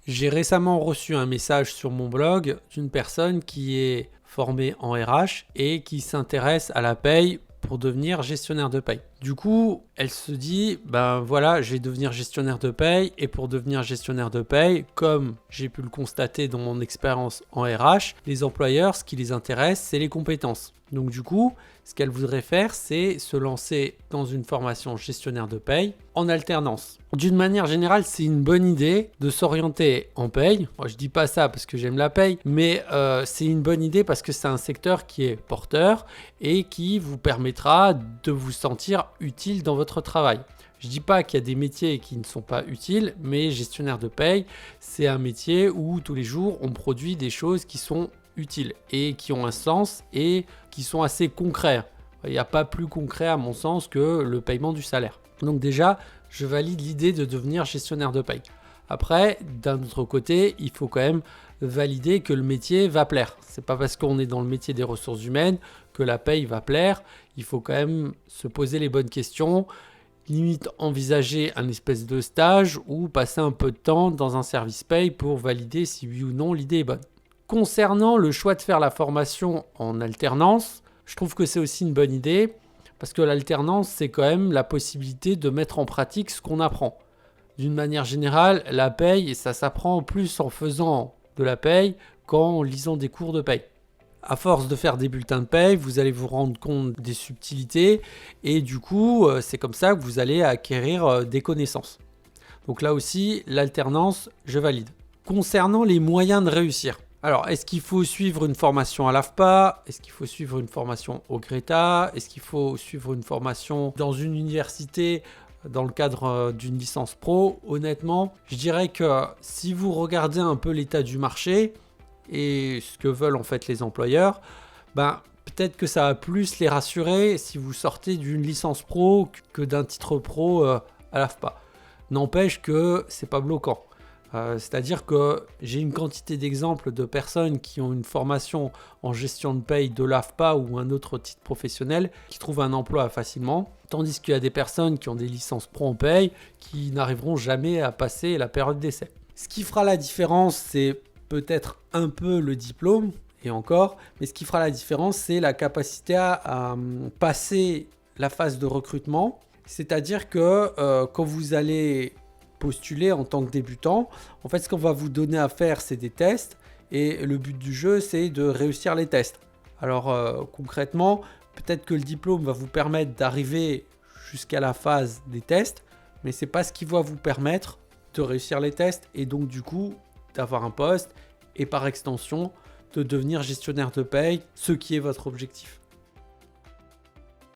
J'ai récemment reçu un message sur mon blog d'une personne qui est formée en RH et qui s'intéresse à la paye pour devenir gestionnaire de paye. Du coup, elle se dit, ben voilà, je vais devenir gestionnaire de paye et pour devenir gestionnaire de paye, comme j'ai pu le constater dans mon expérience en RH, les employeurs, ce qui les intéresse, c'est les compétences. Donc du coup, ce qu'elle voudrait faire, c'est se lancer dans une formation gestionnaire de paye en alternance. D'une manière générale, c'est une bonne idée de s'orienter en paye. Moi, je dis pas ça parce que j'aime la paye, mais c'est une bonne idée parce que c'est un secteur qui est porteur et qui vous permettra de vous sentir utile dans votre travail. Je ne dis pas qu'il y a des métiers qui ne sont pas utiles, mais gestionnaire de paye, c'est un métier où tous les jours, on produit des choses qui sont utiles et qui ont un sens et qui sont assez concrets. Il n'y a pas plus concret à mon sens que le paiement du salaire. Donc déjà, je valide l'idée de devenir gestionnaire de paye. Après, d'un autre côté, il faut quand même valider que le métier va plaire. C'est pas parce qu'on est dans le métier des ressources humaines que la paye va plaire. Il faut quand même se poser les bonnes questions, limite envisager un espèce de stage ou passer un peu de temps dans un service paye pour valider si oui ou non l'idée est bonne. Concernant le choix de faire la formation en alternance, je trouve que c'est aussi une bonne idée parce que l'alternance, c'est quand même la possibilité de mettre en pratique ce qu'on apprend. D'une manière générale, la paye, ça s'apprend plus en faisant de la paye qu'en lisant des cours de paye. À force de faire des bulletins de paye, vous allez vous rendre compte des subtilités et du coup, c'est comme ça que vous allez acquérir des connaissances. Donc là aussi, l'alternance, je valide. Concernant les moyens de réussir. Alors, est-ce qu'il faut suivre une formation à l'AFPA? Est-ce qu'il faut suivre une formation au Greta? Est-ce qu'il faut suivre une formation dans une université dans le cadre d'une licence pro? Honnêtement, je dirais que si vous regardez un peu l'état du marché et ce que veulent en fait les employeurs, peut-être que ça va plus les rassurer si vous sortez d'une licence pro que d'un titre pro à l'AFPA. N'empêche que c'est pas bloquant. C'est-à-dire que j'ai une quantité d'exemples de personnes qui ont une formation en gestion de paye de l'AFPA ou un autre titre professionnel qui trouvent un emploi facilement, tandis qu'il y a des personnes qui ont des licences pro en paye qui n'arriveront jamais à passer la période d'essai. Ce qui fera la différence, c'est peut-être un peu le diplôme, et encore, mais ce qui fera la différence, c'est la capacité à passer la phase de recrutement, c'est-à-dire que quand vous allez postuler en tant que débutant, en fait ce qu'on va vous donner à faire c'est des tests et le but du jeu c'est de réussir les tests. Alors concrètement, peut-être que le diplôme va vous permettre d'arriver jusqu'à la phase des tests, mais c'est pas ce qui va vous permettre de réussir les tests et donc du coup d'avoir un poste et par extension de devenir gestionnaire de paye, ce qui est votre objectif.